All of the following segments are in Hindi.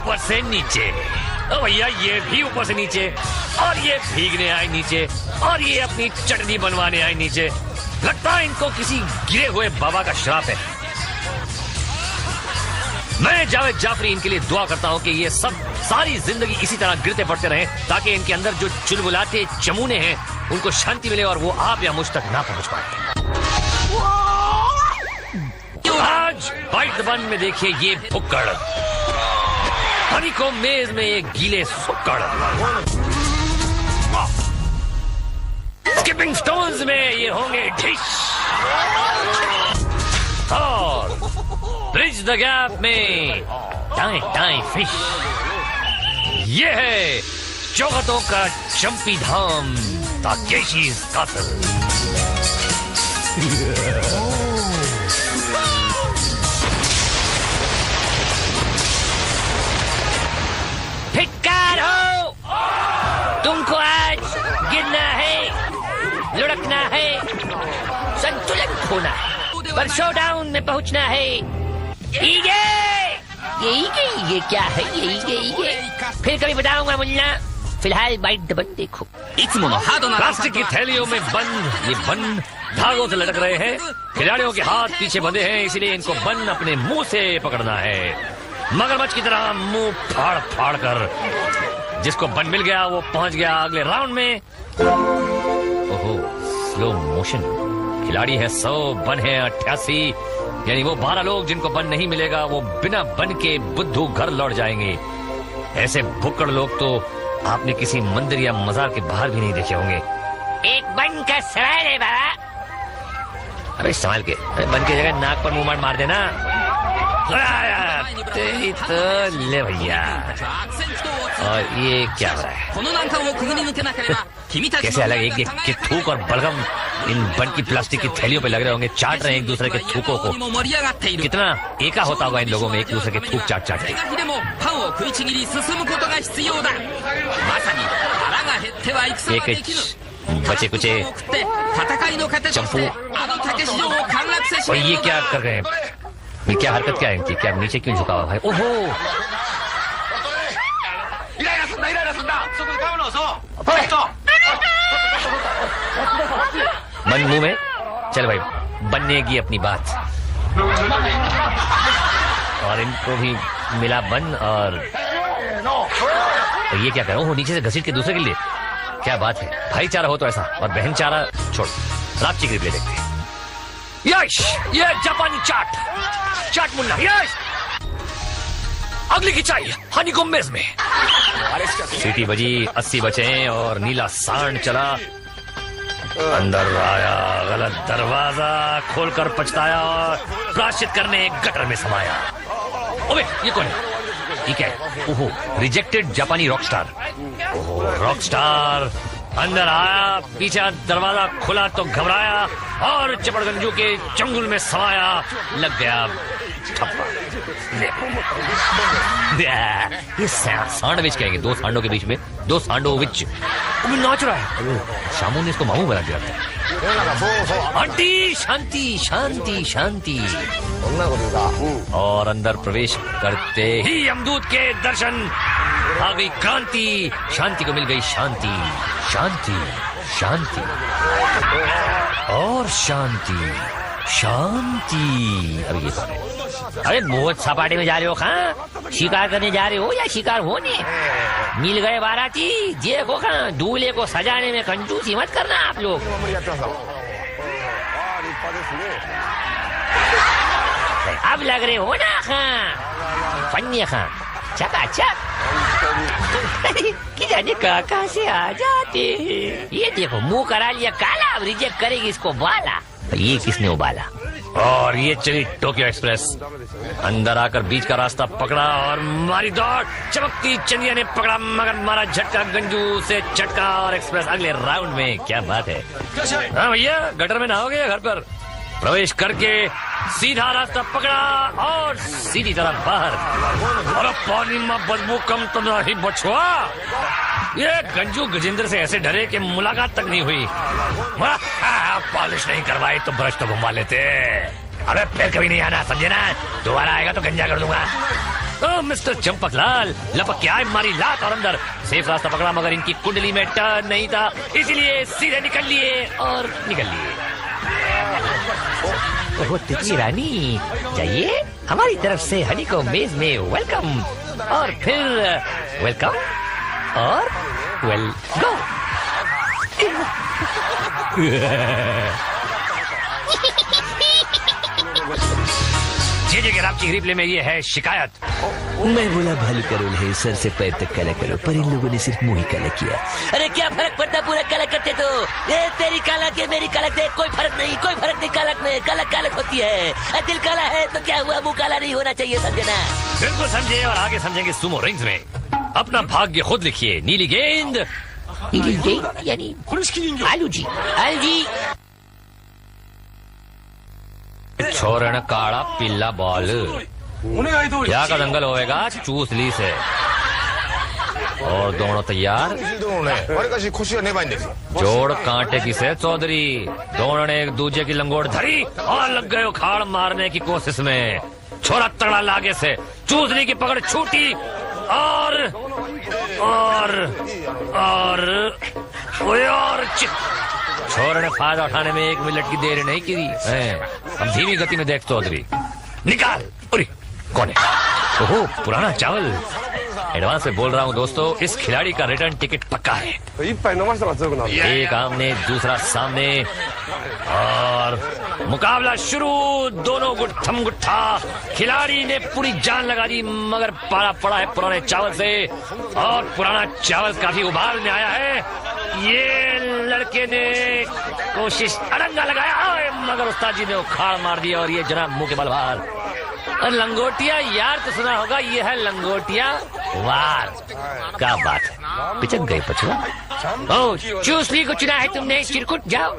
ऊपर से नीचे, ओ भैया ये भी ऊपर से नीचे, और ये भीगने आए नीचे, और ये अपनी चटनी बनवाने आए नीचे। लगता है इनको किसी गिरे हुए बाबा का श्राप है। मैं जावेद जाफरी इनके लिए दुआ करता हूं कि ये सब सारी जिंदगी इसी तरह गिरते पड़ते रहें, ताकि इनके अंदर जो चुलबुलाते चमूने हैं उनको शांति मिले और वो आप या मुझ तक ना पहुंच पाए। आज बाइट द बन में देखिए ये भुक्कड़, हनीकॉम्ब मेज में ये गीले सुक्कड़, स्किपिंग स्टोन्स में ये होंगे डिश, और ब्रिज द गैप में टाई टाई फिश। ये है चौखटों का चंपी धाम, ताकेशीज़ कासल। धिक्कार हो, तुमको आज गिरना है, लुढ़कना है, संतुलन खोना है, पर शोडाउन में पहुंचना है। ये क्या है? ये फिर कभी बताऊंगा मुन्ना, फिलहाल बाइट द बन देखो। प्लास्टिक की थैलियों में बंद ये बन धागों से लटक रहे हैं। खिलाड़ियों के हाथ पीछे बंधे हैं, इसलिए इनको बन अपने मुंह से पकड़ना है, मगरमच्छ की तरह मुंह फाड़ फाड़ कर। जिसको बन मिल गया वो पहुंच गया अगले राउंड में। ओहो, स्लो मोशन। खिलाड़ी है 100, बन है 88, यानी वो 12 लोग जिनको बन नहीं मिलेगा वो बिना बन के बुद्धू घर लौट जाएंगे। ऐसे भुक्कड़ लोग तो आपने किसी मंदिर या मजार के बाहर भी नहीं देखे होंगे। एक बन का सवाल है बाबा। अरे संभाल के, बन की जगह नाक पर मुंह मार देना। तेरी तो ले भैया। और ये क्या हो रहा है? कैसे अलग एक के थूक और बलगम इन बन की प्लास्टिक की थैलियों पे लग रहे होंगे, चाट रहे हैं एक दूसरे के थूकों को। कितना एका होता होगा इन लोगों में, एक दूसरे के थूक चाट चाट के। बचे कुचे चंपू, और ये क्या कर रहे हैं? ये क्या हरकत क्या है इनकी? क्या नीचे क्यों झुका हुआ भाई? ओहो, बन मुंह में। चल भाई, बननेगी अपनी बात। और इनको भी मिला बन। और ये क्या करो हो, नीचे से घसीट के दूसरे के लिए? क्या बात है, भाईचारा हो तो ऐसा, और बहनचारा छोड़। रात की ले देखते हैं। यश, ये जापानी चाट मुन्ना, यश अगली की चाहिए हनीकॉम्ब मेज में। सीटी बजी, 80 बचे और नीला सांड चला। अंदर आया, गलत दरवाजा खोलकर पछताया और प्रायश्चित करने एक गटर में समाया। ओबे, ये कौन है? ठीक है, ओहो, रिजेक्टेड जापानी रॉकस्टार। ओहो, रॉकस्टार अंदर आया, पीछे दरवाजा खुला तो घबराया और चपड़गंजू के चंगुल में समाया। लग गया ठप्पा। ये सैंडविच कहेंगे, दो सांडों के बीच में, दो सांडोविच। नाच रहा है, शामू ने इसको मामू बना दिया। आंटी, शांति शांति शांति। और अंदर प्रवेश करते ही यमदूत के दर्शन। आ गई क्रांति, शांति को मिल गई शांति, शांति शांति और शांति शांति। अब ये कौन है? अरे मोहत सपाटे में जा रहे हो? कहाँ शिकार करने जा रहे हो या शिकार होने? मिल गए बाराती, देखो कहाँ दूल्हे को सजाने में कंजूसी मत करना आप लोग। अब लग रहे हो ना कहाँ फन्ने कहाँ चकाचक। कि जाने कहाँ से आ जाते हैं। ये देखो मुंह करा लिया काला, अब रिजेक्ट करेगी इसको बाला। ये किसने उबाला? और ये चली टोक्यो एक्सप्रेस। अंदर आकर बीच का रास्ता पकड़ा और मारी दौड़। चमकती चंदिया ने पकड़ा मगर मारा झटका, गंजू से झटका और एक्सप्रेस अगले राउंड में। क्या बात है। हाँ भैया, गटर में नहाओगे? घर पर प्रवेश करके सीधा रास्ता पकड़ा और सीधी तरफ बाहर। और पानी में बदबू कम तो नहीं बछुआ। ये गंजू गजेंद्र से ऐसे डरे कि मुलाकात तक नहीं हुई। पॉलिश नहीं करवाई तो ब्रश तो घुमा लेते। अरे फिर कभी नहीं आना, समझे ना? दोबारा आएगा तो गंजा कर दूंगा। ओ मिस्टर चंपकलाल, लपक के आए मारी लात और अंदर। सेफ रास्ता पकड़ा मगर इनकी कुंडली में टर्न नहीं था, इसलिए सीधे निकल लिए और निकल लिए। ओह तितली रानी, जाइए, हमारी तरफ से हनी को मेज में वेलकम और फिर वेलकम और वेल गो। जी राम की रिप्ले में ये है शिकायत। मैं बोला भालू करोल है, सर से पैर तक काला करो, पर इन लोगों ने सिर्फ मुंह ही काला किया। अरे क्या फर्क पड़ता, पूरा काला करते तो। ये तेरी कालक है, मेरी कालक है, कोई फर्क नहीं, कोई फर्क नहीं। कालक में कालक कालक होती है। दिल काला है तो क्या हुआ, मुंह काला नहीं होना चाहिए, समझना। बिल्कुल समझे, और आगे समझेंगे सुमो रिंग्स में। अपना भाग्य खुद लिखिए। नीली गेंद, नीली गेंद यानी आलू जी, आलू जी। छोरण काला पीला बॉल, क्या का दंगल होएगा चूसली से। और दोनों तैयार, जोड़ कांटे की से चौधरी। दोनों ने एक दूसरे की लंगोट धरी और लग गए उखाड़ मारने की कोशिश में। छोरा तगड़ा लागे से चूसली की पकड़ छूटी और छोरे ने फायदा उठाने में 1 मिनट की देर नहीं की। हम धीमी गति में देख चौधरी, निकाल। अरे कौन है? ओहो, पुराना चावल। एडवांस में बोल रहा हूँ दोस्तों, इस खिलाड़ी का रिटर्न टिकट पक्का है। एक आमने दूसरा सामने और मुकाबला शुरू। दोनों गुट्ठम गुट्ठा। खिलाड़ी ने पूरी जान लगा दी मगर पारा पड़ा है पुराने चावल से, और पुराना चावल काफी उबाल में आया है। ये लड़के ने कोशिश अड़ंगा लगाया मगर उस्ताद जी ने उखाड़ मार दिया, और ये जनाब मुंह के बल बाहर। और लंगोटिया यार तो सुना होगा, ये है लंगोटिया वार। क्या बात है, पिचक गए पछुआ। ओ चूसली को चुना है तुमने, चिरकुट जाओ।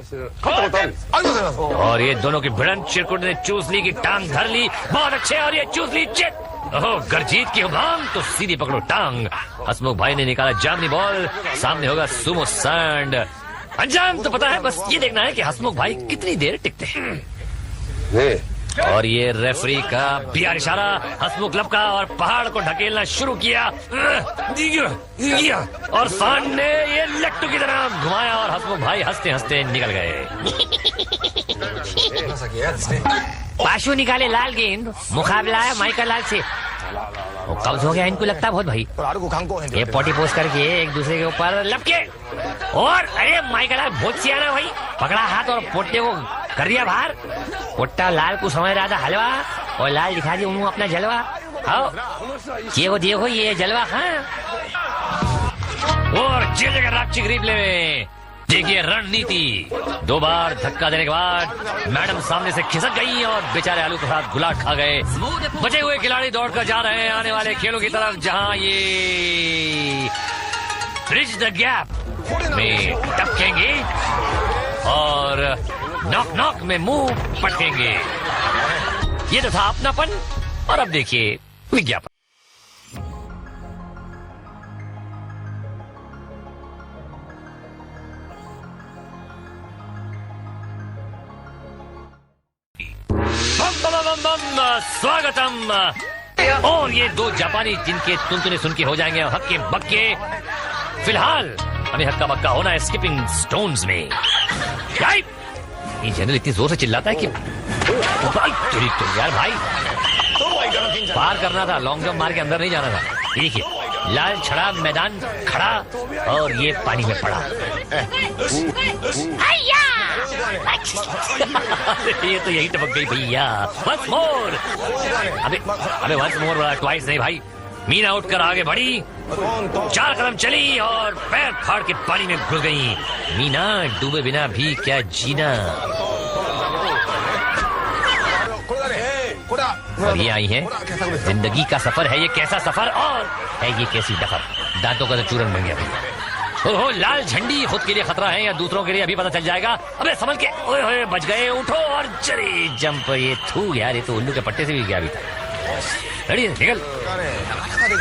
और ये दोनों की भिड़ंत, चिरकुट ने चूसली की टांग धर ली, बहुत अच्छे। और ये चूसली चित। ओह, गरजीत की उबांग तो सीधी पकड़ो टांग। हसमुख भाई ने निकाला जामनी बॉल, सामने होगा सुमो सैंड। अंजाम तो पता है, बस ये देखना है कि हसमुख भाई कितनी देर टिकते हैं। और ये रेफरी का बिहार इशारा, हसमुख लपका और पहाड़ को ढकेलना शुरू किया। और सांड ने ये लट्टू की तरह घुमाया और हसमुख भाई हंसते हंसते निकल गए। पाशु निकाले लाल गेंद, मुकाबला है माइकल लाल से। कब्ज हो गया इनको लगता बहुत भाई। ये पोटी पोस्ट करके एक दूसरे के ऊपर लपके, और अरे माइकल लाल बहुत सियाना भाई, पकड़ा हाथ और पोटे को कर दिया बाहर। पोट्टा लाल को समझ रहा था हलवा, और लाल दिखा दिया उन्होंने अपना जलवा। आओ देखो ये जलवा। हाँ, और जेल राक्षी रिप्ले में देखिए रणनीति। 2 बार धक्का देने के बाद मैडम सामने से खिसक गई और बेचारे आलू के साथ गुलाट खा गए। बचे हुए खिलाड़ी दौड़कर जा रहे हैं आने वाले खेलों की तरफ, जहां ये ब्रिज द गैप में टपकेंगे और नॉक नॉक में मुंह पटकेंगे। ये तो था अपनापन, और अब देखिए विज्ञापन। स्वागतम। और ये 2 जापानी जिनके तुनतुने सुन के हो जाएंगे हक्के बक्के। फिलहाल हमें हक्का बक्का होना है स्किपिंग स्टोन्स में। ये जनरल इतनी जोर से चिल्लाता है कि यार भाई, पार करना था, लॉन्ग जंप मार के अंदर नहीं जाना था। ठीक है, लाल छड़ा मैदान खड़ा और ये पानी में पड़ा। ये तो यही टपक गई भैया। वंस मोर, अबे वंस मोर, ट्वाइस नहीं भाई। मीना उठकर आगे बढ़ी, 4 कदम चली और पैर फाड़ के पानी में घुस गई। मीना डूबे बिना भी क्या जीना। और ये आई है, जिंदगी का सफर है ये कैसा सफर, और है ये कैसी डफर। दांतों का तो चूरन बन गया भैया। ओहो, लाल झंडी खुद के लिए खतरा है या दूसरों के लिए अभी पता चल जाएगा। अबे संभल के, ओए होए बच गए। उठो और चली जंप। ये थू यार, ये तो उल्लू के पट्टे से भी गया अभी था। रेडी निकल।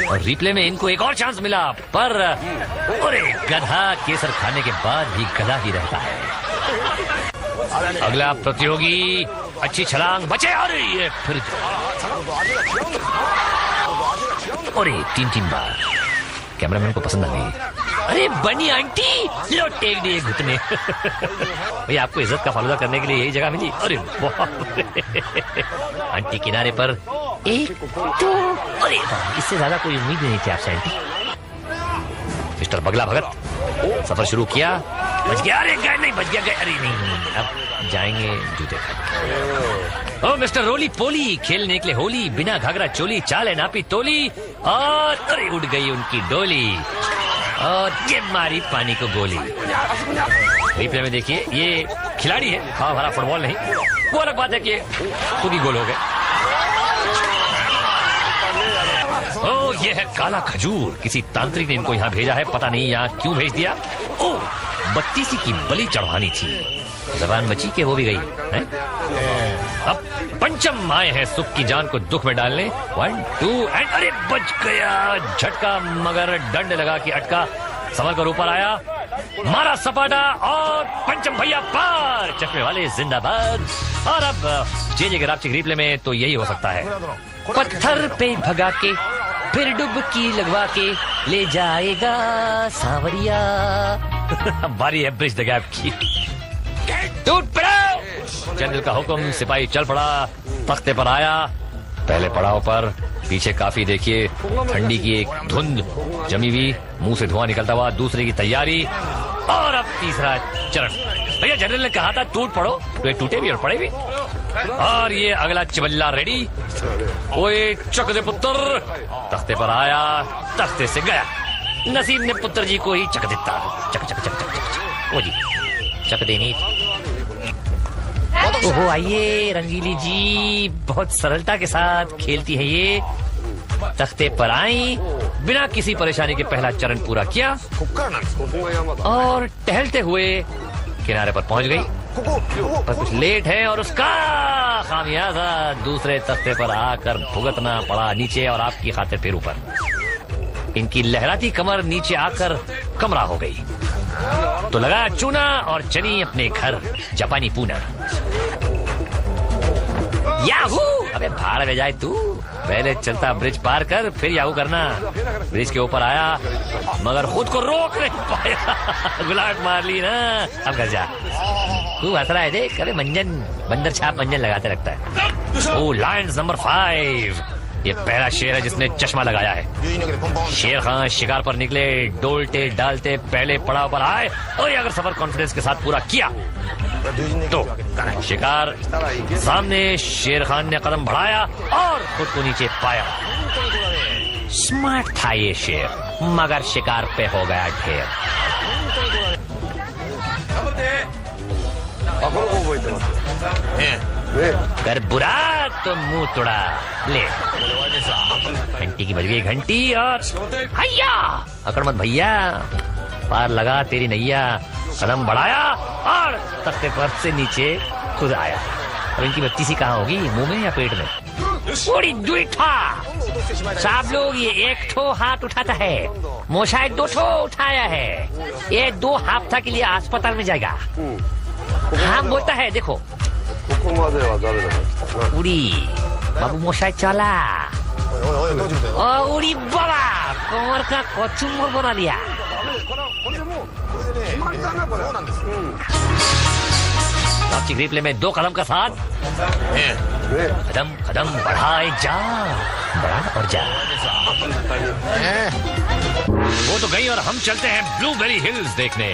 और रिप्ले में इनको एक और चांस मिला, पर अरे गधा केसर खाने के बाद भी गधा ही रहता है। अगला प्रतियोगी अच्छी छलांग, बचे और ये फिर और 3 बार। कैमरामैन को पसंद आ गई। अरे बनी आंटी, लो टेक दिए घुटने। भैया आपको इज्जत का फालूदा करने के लिए यही जगह मिली। अरे आंटी किनारे पर 1 2। अरे इससे ज्यादा कोई उम्मीद नहीं थी आपसे आंटी। मिस्टर बगला भगत सफर शुरू किया। बच गया, अरे गए नहीं, बच गया गए, अरे नहीं, अब जाएंगे जूते खा। ओ मिस्टर रोली पोली, खेलने के लिए होली, बिना घाघरा चोली, चाले नापी तोली, और अरे उड़ गई उनकी डोली, और ये मारी पानी को गोली। रिप्ले में देखिए, ये खिलाड़ी है, हाँ भरा फुटबॉल नहीं। वो अलग बात है कि खुद ही गोल हो गए। ओ ये है काला खजूर, किसी तांत्रिक ने इनको यहाँ भेजा है, पता नहीं यहाँ क्यों भेज दिया। ओ 32 की बलि चढ़वानी थी, जबान बची के वो भी गई है? अब पंचम आए हैं सुख की जान को दुख में डालने। 1 2 एंड अरे बच गया, झटका मगर डंड लगा के अटका, संभल कर ऊपर आया, मारा सपाटा, और पंचम भैया पार, चश्मे वाले जिंदाबाद। और अब जे ग्राफिक रिप्ले में तो यही हो सकता है, पत्थर पे भगा के फिर डुबकी लगवा के ले जाएगा सांवरिया। बारी है ब्रिज द गैप की। टूट पड़ो, जनरल का हुक्म, सिपाही चल पड़ा, तख्ते पर आया। पहले पड़ाव पर पीछे काफी देखिए ठंडी की एक धुंध जमी हुई, मुंह से धुआं निकलता हुआ, दूसरे की तैयारी, और अब तीसरा चरण। भैया जनरल ने कहा था टूट पड़ो, तो टूटे भी और पड़े भी। और ये अगला चिबल्ला रेडी। ओए चक दे पुत्र, तख्ते पर आया, तख्ते से गया। नसीब ने पुत्र जी को ही चक देता। चक चक चक चक चक, ओ जी चक देनी। ओहो आइए रंगीली जी, बहुत सरलता के साथ खेलती है ये। तख्ते पर आई, बिना किसी परेशानी के पहला चरण पूरा किया, और टहलते हुए किनारे पर पहुंच गई। पर कुछ लेट है, और उसका खामियाजा दूसरे तख्ते पर आकर भुगतना पड़ा नीचे, और आपकी खातिर फिर ऊपर। इनकी लहराती कमर नीचे आकर कमरा हो गई, तो लगा चूना और चली अपने घर जापानी पूना। याहू, अबे भाड़ में जाए तू, पहले चलता ब्रिज पार कर, फिर याहू करना। ब्रिज के ऊपर आया, मगर खुद को रोक नहीं पाया, गुलाट मार ली ना। अब घर जा, खूब हंस रहा है देख, अरे मंजन, बंदर छाप मंजन लगाते रखता है। ओ लायंस नंबर 5, ये पहला शेर है जिसने चश्मा लगाया है। शेर खान शिकार पर निकले, डोलते डालते पहले पड़ाव पर आए, और अगर सफर कॉन्फिडेंस के साथ पूरा किया तो शिकार सामने। शेर खान ने कदम बढ़ाया और खुद को नीचे पाया। स्मार्ट था ये शेर, मगर शिकार पे हो गया ढेर। कर बुरा तो मुंह तोड़ा। ले घंटी की बज गई घंटी, और हैया अकड़ मत भैया, पार लगा तेरी नैया। कदम बढ़ाया और तख्ते पर से नीचे खुद आया। और इनकी बत्ती सी कहाँ होगी, मुंह में या पेट में? थोड़ी दुईठा साहब लोग, ये 1 ठो हाथ उठाता है, मोशायद 2 ठो उठाया है। ये 2 हफ्ता के लिए अस्पताल में जाएगा। हाँ बोलता है, देखो उड़ी बाबू मोशायद चला, उड़ी बाबा कमर का कचुम्बर बना लिया। रिप्ले में 2 कदम का साथ, कदम कदम बढ़ाए जा, बढ़ा और जा। वो तो गई और हम चलते हैं ब्लूबेरी हिल्स देखने।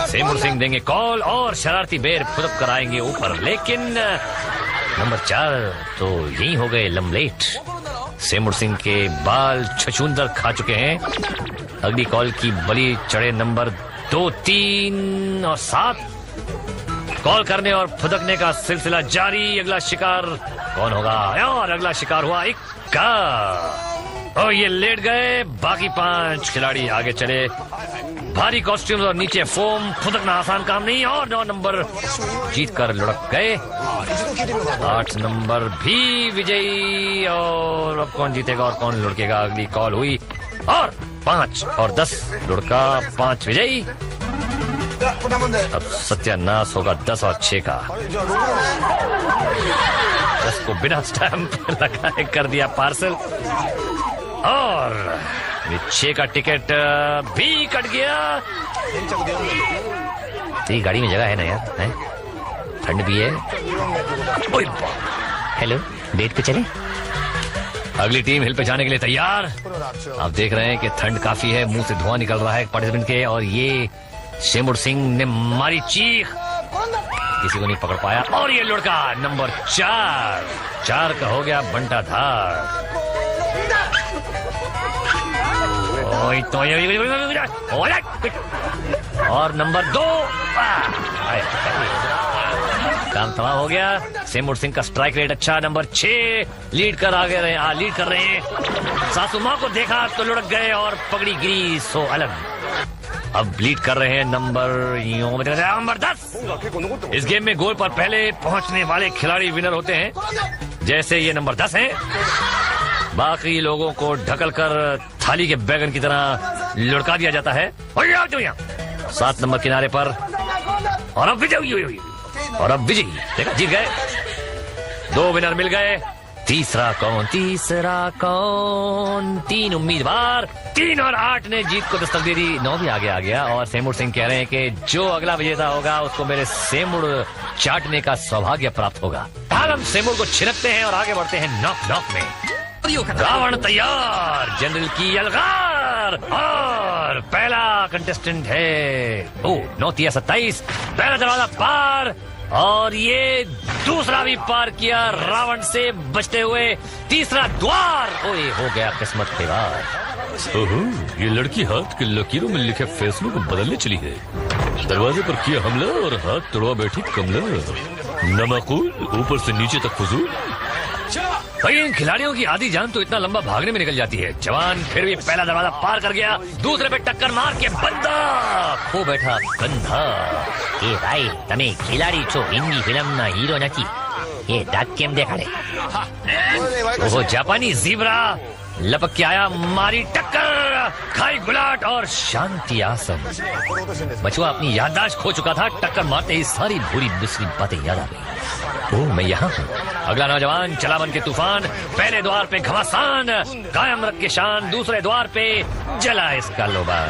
सेमुर सिंह देंगे कॉल और शरारती बेर खुदब कराएंगे ऊपर, लेकिन नंबर 4 तो यही हो गए लमलेट। सेमुर सिंह के बाल छछूंदर खा चुके हैं। अगली कॉल की बलि चढ़े नंबर 2, 3 और 7। कॉल करने और फुदकने का सिलसिला जारी। अगला शिकार कौन होगा? और अगला शिकार हुआ इक्का। और ये लेट गए, बाकी 5 खिलाड़ी आगे चले। भारी कॉस्ट्यूम्स और नीचे फोम, फुदकना आसान काम नहीं, और 9 नंबर जीत कर लुढ़क गए। 8 नंबर भी विजयी, और अब कौन जीतेगा और कौन लुढ़केगा? अगली कॉल हुई और 5 और 10 लुढ़का, 5 विजयी। अब सत्यानाश होगा 10 और 6 का। 10 को बिना स्टैंप लगाए कर दिया पार्सल और 6 का टिकट भी कट गया। तेरी गाड़ी में जगह है ना यार, है? ठंड भी है। हेलो, डेट पे चले? अगली टीम हिल पे जाने के लिए तैयार। आप देख रहे हैं कि ठंड काफी है, मुंह से धुआं निकल रहा है पार्टिसिपेंट के, और ये शेमुर सिंह ने मारी चीख, किसी को नहीं पकड़ पाया। और ये लड़का नंबर 4 का हो गया बंटा धार। और नंबर 2 काम तमाम हो गया। शेमुर सिंह का स्ट्राइक रेट अच्छा। नंबर 6 लीड कर रहे हैं। सासू माँ को देखा तो लुढ़क गए और पगड़ी गिरी सो अलग। अब लीड कर रहे हैं नंबर 10। इस गेम में गोल पर पहले पहुंचने वाले खिलाड़ी विनर होते हैं। जैसे ये नंबर 10 है, बाकी लोगों को ढकल कर थाली के बैगन की तरह लुढ़का दिया जाता है। 7 नंबर किनारे पर, और अब विजयी देखा, जीत गए। 2 विनर मिल गए। तीसरा कौन? 3 उम्मीदवार। 3 और 8 ने जीत को दस्तक दे दी। 9 भी आगे आ गया और शेमुर सिंह कह रहे हैं कि जो अगला विजेता होगा उसको मेरे शेमुर चाटने का सौभाग्य प्राप्त होगा। हम शेमुर को छिड़कते हैं और आगे बढ़ते हैं नॉक में। रावण तैयार, जनरल की यलगार, और पहला कंटेस्टेंट है 9-27। पहला दरवाजा पार, और ये दूसरा भी पार किया रावण से बचते हुए। तीसरा द्वार, ओए हो गया किस्मत के बार। ओहो, ये लड़की हाथ के लकीरों में लिखे फैसलों को बदलने चली है। दरवाजे पर किया हमला और हाथ तोड़वा बैठी कमला। नमाकुल, ऊपर से नीचे तक फुजूल। भाई इन खिलाड़ियों की आधी जान तो इतना लंबा भागने में निकल जाती है। जवान फिर भी पहला दरवाजा पार कर गया। दूसरे पे टक्कर मार के बंदा खो बैठा कंधा। ए भाई, तमे खिलाड़ी छो, हिंदी फिल्म ना हीरो नथी। ये दाग केम देखाड़े? वो जापानी जीब्रा लपक के आया, मारी टक्कर, खाई गुलाट और शांति आसन। बचुआ अपनी याददाश्त खो चुका था। टक्कर मारते ही सारी बुरी दूसरी बातें याद आ गई। ओह, मैं यहाँ हूँ। अगला नौजवान चला बन के तूफान। पहले द्वार पे घमासान, कायम रख के शान। दूसरे द्वार पे जला इसका लोबान।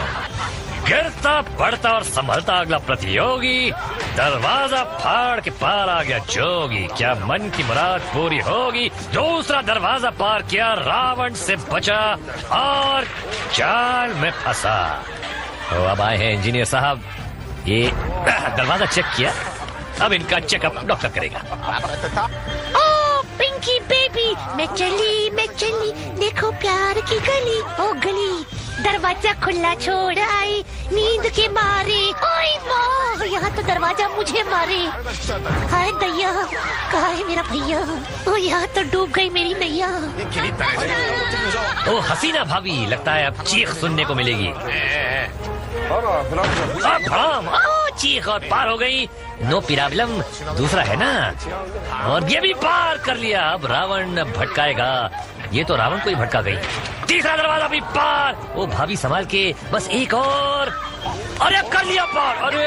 गिरता पड़ता और संभलता अगला प्रतियोगी। दरवाजा फाड़ के पार आ गया जोगी। क्या मन की मुराद पूरी होगी? दूसरा दरवाजा पार किया, रावण से बचा और जाल में फंसा। तो अब आए हैं इंजीनियर साहब। ये दरवाजा चेक किया, अब इनका चेकअप डॉक्टर करेगा। पिंकी बेबी, मैं चली, देखो प्यार की गली, ओ गली। दरवाजा खुला छोड़ आई नींद के मारे। ओए माँ, यहाँ तो दरवाजा मुझे मारे। हाय दैया, कहाँ है मेरा भैया? ओ यहाँ तो डूब गई मेरी नैया। ओ हसीना भाभी, लगता है अब चीख सुनने को मिलेगी। चीख और पार हो गई। नो प्रॉब्लम, दूसरा है ना, और ये भी पार कर लिया। अब रावण भटकाएगा। ये तो रावण को ही भटका गई। तीसरा दरवाजा भी पार। ओ भाभी संभाल के, बस एक और। अरे कर लिया पार। अरे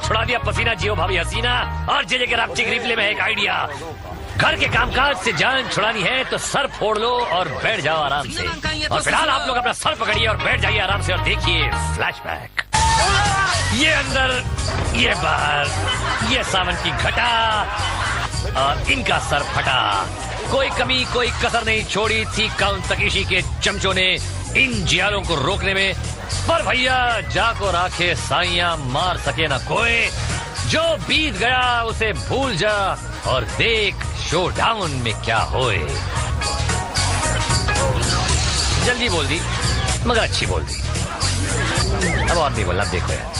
छुड़ा दिया पसीना जियो भाभी हसीना। और जे के रापची रिप्ले में एक आइडिया। घर के कामकाज से जान छुड़ानी है तो सर फोड़ लो और बैठ जाओ आराम से। और फिलहाल आप लोग अपना सर पकड़िए और बैठ जाइए आराम से और देखिए फ्लैशबैक। ये अंदर, ये बाहर, ये सावन की घटा और इनका सर फटा। कोई कमी कोई कसर नहीं छोड़ी थी काउंट तकीशी के चमचों ने इन जियालों को रोकने में। पर भैया जाको राखे साइयां, मार सके ना कोई। जो बीत गया उसे भूल जा और देख शो डाउन में क्या होए। जल्दी बोल दी मगर अच्छी बोल दी। अब और नहीं बोलना, देखो यार।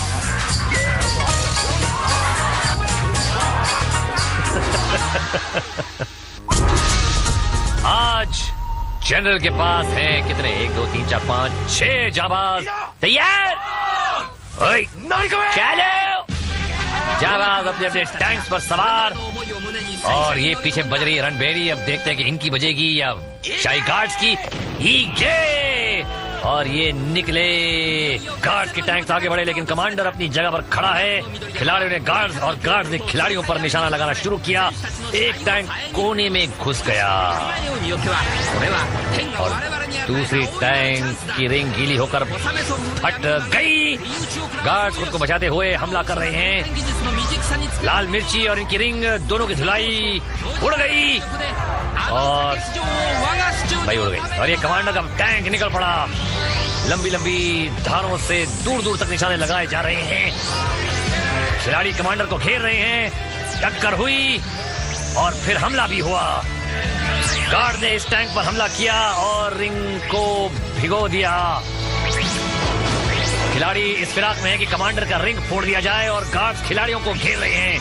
आज जनरल के पास हैं कितने? 1 2 3 4 5 6 जाबाज। तैयार? चलो जाबाज अपने अपने टैंक्स पर सवार। और ये पीछे बज रही है रणबेरी। अब देखते हैं कि इनकी बजेगी या शाही गार्ड्स की। ही गे और ये निकले। गार्ड के टैंक आगे बढ़े, लेकिन कमांडर अपनी जगह पर खड़ा है। खिलाड़ियों ने गार्ड्स और गार्ड्स ने खिलाड़ियों पर निशाना लगाना शुरू किया। एक टैंक कोने में घुस गया और दूसरी टैंक की रिंग गीली होकर फट गई। गार्ड्स खुद को बचाते हुए हमला कर रहे हैं। लाल मिर्ची और इनकी रिंग दोनों की धुलाई उड़ गई और भाई उड़ गई, और ये कमांडर का टैंक निकल पड़ा। लंबी लंबी धारों से दूर दूर तक निशाने लगाए जा रहे हैं। खिलाड़ी कमांडर को घेर रहे हैं। टक्कर हुई और फिर हमला भी हुआ। गार्ड ने इस टैंक पर हमला किया और रिंग को भिगो दिया। खिलाड़ी इस फिराक में है कि कमांडर का रिंग फोड़ दिया जाए और गार्ड खिलाड़ियों को घेर रहे हैं।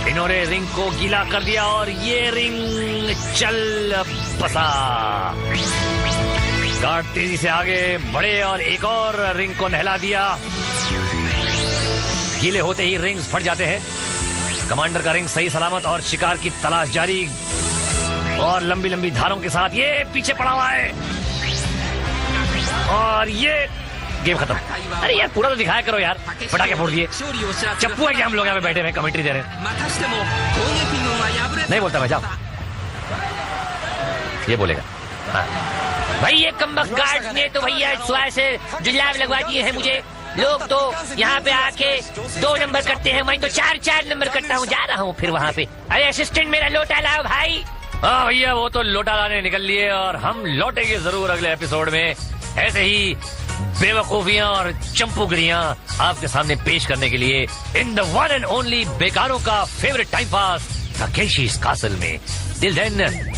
इन्होंने रिंग को गीला कर दिया और ये रिंग चल बसा। गार्ड तेजी से आगे बढ़े और एक और रिंग को नहला दिया। गीले होते ही रिंग्स फट जाते हैं। कमांडर का रिंग सही सलामत और शिकार की तलाश जारी, और लंबी लंबी धारों के साथ ये पीछे पड़ा हुआ है और ये गेम खत्म। अरे यार पूरा तो दिखाया करो यार, पटाखे फोड़ दिए। चप्पू है कि हम लोग यहाँ पे बैठे हुए कमेंट्री दे रहे हैं। नहीं बोलता मैं, जाओ। ये बोलेगा हाँ। भाई ये कमबख्त गार्ड ने तो भैया सुबह से जुलाब लगवा दिए हैं मुझे। लोग तो यहाँ पे आके 2 नंबर करते हैं, मैं तो 4 नंबर करता हूँ। जा रहा हूँ फिर वहाँ पे। अरे असिस्टेंट मेरा लोटा लाओ भाई। हाँ भैया वो तो लोटा लाने निकल लिए, और हम लौटेंगे जरूर अगले एपिसोड में ऐसे ही बेवकूफियां और चंपूगिरियां आपके सामने पेश करने के लिए in the one and only बेकारों का favourite time pass, Takeshi's castle में। Till then